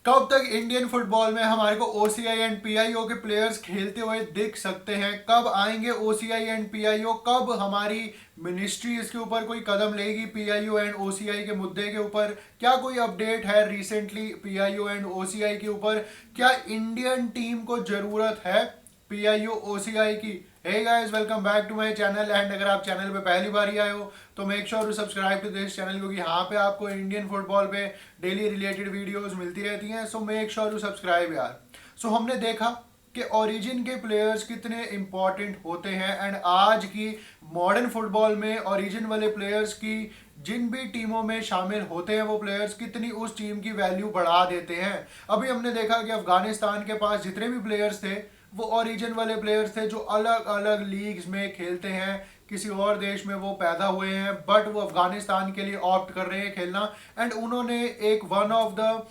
कब तक Indian football में हमारे को ओसीआई एंड पीआईओ के प्लेयर्स खेलते हुए दिख सकते हैं? कब आएंगे ओसीआई एंड पीआईओ? कब हमारी मिनिस्ट्री इसके ऊपर कोई कदम लेगी पीआईओ एंड ओसीआई के मुद्दे के ऊपर? क्या कोई अपडेट है रिसेंटली पीआईओ एंड ओसीआई के ऊपर? क्या इंडियन टीम को जरूरत है पीआईओ ओसीआई की? Hey guys, welcome back to my channel. And अगर आप चैनल पे पहली बार ही आए हो तो make sure to subscribe to this channel, क्योंकि यहाँ पे आपको इंडियन फुटबॉल पे डेली रिलेटेड वीडियोस मिलती रहती हैं। So make sure to subscribe यार। सो हमने देखा कि ओरिजिन के प्लेयर्स कितने इंपॉर्टेंट होते हैं एंड आज की मॉडर्न फुटबॉल में ओरिजिन वाले प्लेयर्स की जिन भी टीमों में शामिल होते हैं वो प्लेयर्स कितनी उस टीम की वैल्यू बढ़ा देते हैं। अभी हमने देखा कि अफगानिस्तान के पास जितने भी प्लेयर्स थे वो ओरिजिन वाले प्लेयर्स थे जो अलग अलग लीग्स में खेलते हैं, किसी और देश में वो पैदा हुए हैं बट वो अफगानिस्तान के लिए ऑप्ट कर रहे हैं खेलना। एंड उन्होंने एक one of the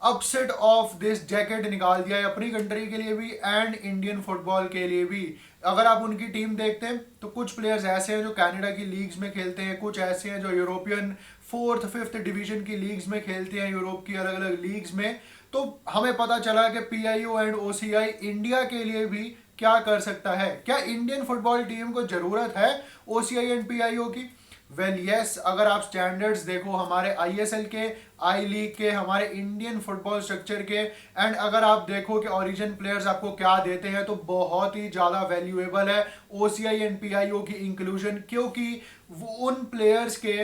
upset of this jacket निकाल दिया है अपनी कंट्री के लिए भी एंड इंडियन फुटबॉल के लिए भी। अगर आप उनकी टीम देखते हैं तो कुछ प्लेयर्स ऐसे हैं जो कनाडा की लीग्स में खेलते हैं, कुछ ऐसे हैं जो यूरोपियन फोर्थ फिफ्थ डिवीजन की लीग्स में खेलते हैं, यूरोप की अलग अलग लीग्स में। तो हमें पता चला कि पीआईओ एंड ओसीआई इंडिया के लिए भी क्या कर सकता है। क्या इंडियन फुटबॉल टीम को जरूरत है ओसीआई एंड पीआईओ की? वेल यस, अगर आप स्टैंडर्ड्स देखो हमारे आईएसएल के, आई लीग के, हमारे इंडियन फुटबॉल स्ट्रक्चर के, एंड अगर आप देखो कि ओरिजिन प्लेयर्स आपको क्या देते हैं तो बहुत ही ज़्यादा वैल्यूएबल है ओसीआई एंड पीआईओ की इंक्लूजन, क्योंकि वो उन प्लेयर्स के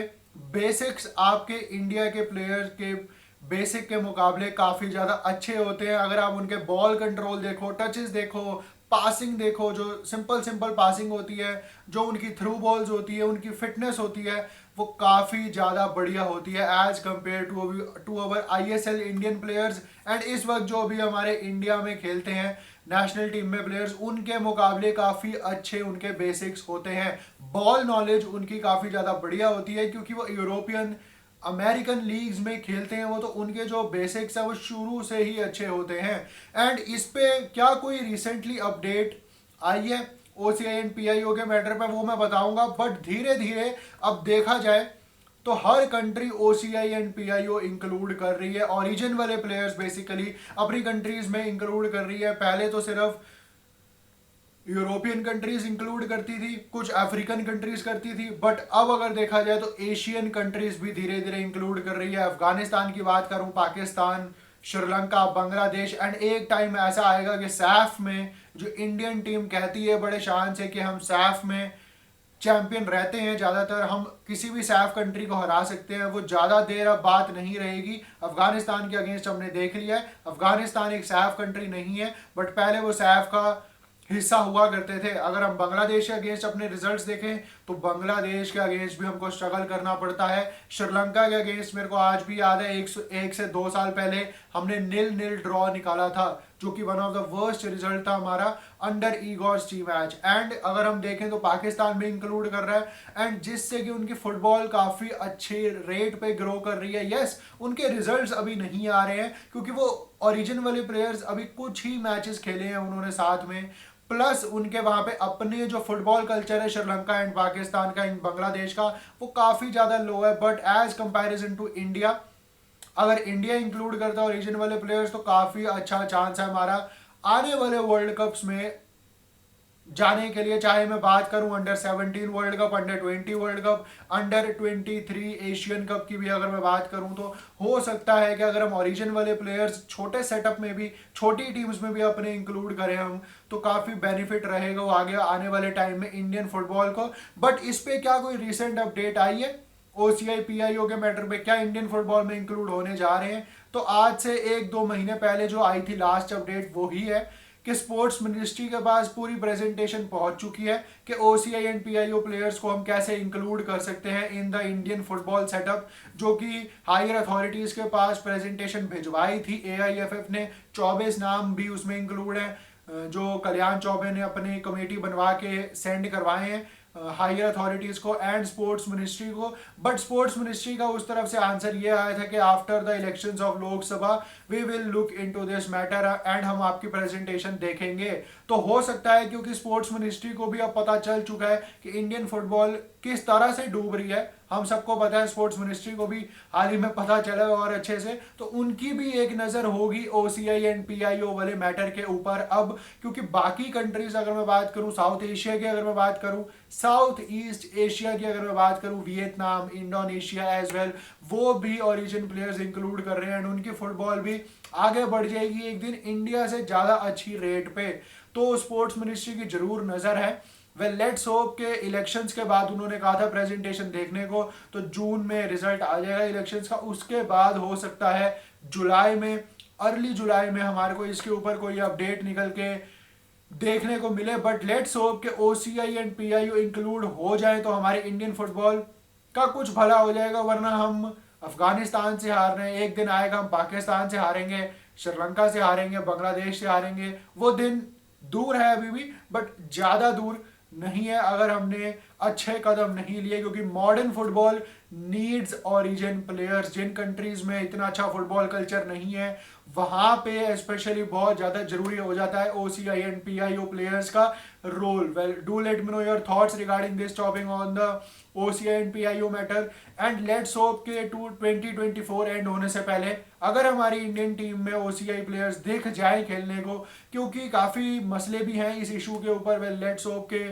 बेसिक्स आपके इंडिया के प्लेयर्स के बेसिक के मुकाबले काफ़ी ज़्यादा अच्छे होते हैं। अगर आप उनके बॉल कंट्रोल देखो, टचेस देखो, पासिंग देखो, जो सिंपल सिंपल पासिंग होती है, जो उनकी थ्रू बॉल्स होती है, उनकी फिटनेस होती है, वो काफ़ी ज़्यादा बढ़िया होती है as compare to our ISL Indian players. And इस वक्त जो भी हमारे इंडिया में खेलते हैं नेशनल टीम में प्लेयर्स, उनके मुकाबले काफ़ी अच्छे उनके बेसिक्स होते हैं। बॉल नॉलेज उनकी काफ़ी ज़्यादा बढ़िया होती है क्योंकि वो यूरोपियन अमेरिकन लीग्स में खेलते हैं, वो तो उनके जो बेसिक्स है वो शुरू से ही अच्छे होते हैं। एंड इस पे क्या कोई रिसेंटली अपडेट आई है ओसीआई एंड पीआईओ के मैटर पे वो मैं बताऊंगा, बट धीरे धीरे अब देखा जाए तो हर country OCI and PIO include कर रही है। ओरिजिन वाले प्लेयर्स बेसिकली अपनी कंट्रीज में इंक्लूड कर रही है। पहले तो सिर्फ यूरोपियन कंट्रीज इंक्लूड करती थी, कुछ अफ्रीकन कंट्रीज करती थी, बट अब अगर देखा जाए तो एशियन कंट्रीज भी धीरे धीरे इंक्लूड कर रही है। अफगानिस्तान की बात करूं, पाकिस्तान, श्रीलंका, बांग्लादेश, एंड एक टाइम ऐसा आएगा कि सैफ में जो इंडियन टीम कहती है बड़े शान से कि हम सैफ में चैंपियन रहते हैं, ज़्यादातर हम किसी भी सैफ कंट्री को हरा सकते हैं, वो ज़्यादा देर अब बात नहीं रहेगी। अफगानिस्तान के अगेंस्ट हमने देख लिया है, अफगानिस्तान एक सैफ कंट्री नहीं है बट पहले वो सैफ का हिस्सा हुआ करते थे। अगर हम बांग्लादेश के अगेंस्ट अपने रिजल्ट्स देखें तो बांग्लादेश के अगेंस्ट भी हमको स्ट्रगल करना पड़ता है। श्रीलंका के अगेंस्ट मेरे को आज भी याद है, एक से 2 साल पहले हमने नील नील ड्रॉ निकाला था, जो कि one of the worst result था हमारा under egos T match. And अगर हम देखें तो पाकिस्तान भी इंक्लूड कर रहा है, एंड जिससे कि उनकी फुटबॉल काफ़ी अच्छे रेट पे ग्रो कर रही है। यस, उनके रिजल्ट्स अभी नहीं आ रहे हैं क्योंकि वो ओरिजिन वाले प्लेयर्स अभी कुछ ही मैचेस खेले हैं उन्होंने साथ में, प्लस उनके वहां पे अपने जो फुटबॉल कल्चर है श्रीलंका एंड पाकिस्तान का एंड बांग्लादेश का वो काफ़ी ज़्यादा लो है। But as comparison to India, अगर इंडिया इंक्लूड करता है ओरिजिन वाले प्लेयर्स तो काफ़ी अच्छा चांस है हमारा आने वाले वर्ल्ड कप्स में जाने के लिए। चाहे मैं बात करूं under 17 world cup, under 20 world cup, under 23 Asian cup की भी अगर मैं बात करूं तो हो सकता है कि अगर हम ओरिजिन वाले प्लेयर्स छोटे सेटअप में भी, छोटी टीम्स में भी अपने इंक्लूड करें हम, तो काफ़ी बेनिफिट रहेगा वो आगे आने वाले टाइम में इंडियन फुटबॉल को। बट इस पे क्या कोई रिसेंट अपडेट आई है ओसीआई पीआईओ के मैटर पे? क्या इंडियन फुटबॉल में इंक्लूड होने जा रहे हैं? तो आज से 1-2 महीने पहले जो आई थी लास्ट अपडेट वो ही है कि स्पोर्ट्स मिनिस्ट्री के पास पूरी प्रेजेंटेशन पहुंच चुकी है कि ओसीआई एंड पीआईओ प्लेयर्स को हम कैसे इंक्लूड कर सकते हैं in the Indian football setup, जो कि हायर अथॉरिटीज के पास प्रेजेंटेशन भिजवाई थी एआईएफएफ ने। 24 नाम भी उसमें इंक्लूड हैं जो कल्याण चौबे ने अपनी कमेटी बनवा के सेंड करवाए हैं हायर अथॉरिटीज को एंड स्पोर्ट्स मिनिस्ट्री को। बट स्पोर्ट्स मिनिस्ट्री का उस तरफ से आंसर ये आया था कि after the elections of Lok Sabha we will look into this matter and हम आपकी प्रेजेंटेशन देखेंगे। तो हो सकता है क्योंकि स्पोर्ट्स मिनिस्ट्री को भी अब पता चल चुका है कि इंडियन फुटबॉल किस तरह से डूब रही है, हम सबको पता है, स्पोर्ट्स मिनिस्ट्री को भी हाल ही में पता चला है और अच्छे से, तो उनकी भी एक नज़र होगी ओसीआई एंड पीआईओ वाले मैटर के ऊपर अब, क्योंकि बाकी कंट्रीज अगर मैं बात करूं, साउथ एशिया की अगर मैं बात करूं, साउथ ईस्ट एशिया की अगर मैं बात करूं, वियतनाम, इंडोनेशिया एज वेल, वो भी ओरिजिन प्लेयर्स इंक्लूड कर रहे हैं एंड उनकी फुटबॉल भी आगे बढ़ जाएगी एक दिन इंडिया से ज़्यादा अच्छी रेट पे। तो स्पोर्ट्स मिनिस्ट्री की जरूर नज़र है। वेल लेट्स होप के इलेक्शंस के बाद, उन्होंने कहा था प्रेजेंटेशन देखने को, तो जून में रिजल्ट आ जाएगा इलेक्शंस का, उसके बाद हो सकता है जुलाई में, अर्ली जुलाई में हमारे को इसके ऊपर कोई अपडेट निकल के देखने को मिले। बट लेट्स होप के ओसीआई एंड पीआईओ इंक्लूड हो जाए तो हमारे इंडियन फुटबॉल का कुछ भला हो जाएगा, वरना हम अफगानिस्तान से हार रहे हैं, एक दिन आएगा हम पाकिस्तान से हारेंगे, श्रीलंका से हारेंगे, बांग्लादेश से हारेंगे। वो दिन दूर है अभी भी, बट ज़्यादा दूर नहीं है अगर हमने अच्छे कदम नहीं लिए, क्योंकि modern football needs origin players. जिन कंट्रीज में इतना अच्छा फुटबॉल कल्चर नहीं है, वहां पे स्पेशली बहुत ज़्यादा जरूरी हो जाता है ओसीआई एंड पीआईओ प्लेयर्स का रोल। Well do let me know your thoughts regarding this topic on the OCI and PIO matter, and let's hope के 2024 एंड होने से पहले अगर हमारी इंडियन टीम में ओसीआई प्लेयर्स दिख जाए खेलने को, क्योंकि काफ़ी मसले भी हैं इस इशू के ऊपर। वेल लेट्स होप के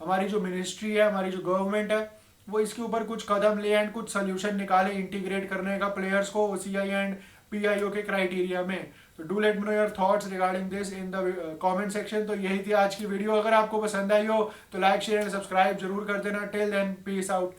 हमारी जो मिनिस्ट्री है, हमारी जो गवर्नमेंट है, वो इसके ऊपर कुछ कदम ले एंड कुछ सोल्यूशन निकाले इंटीग्रेट करने का प्लेयर्स को ओसीआई एंड पीआईओ के क्राइटेरिया में। तो do let me know your thoughts regarding this in the comment section. तो यही थी आज की वीडियो, अगर आपको पसंद आई हो तो लाइक शेयर एंड सब्सक्राइब जरूर कर देना। Till then peace out.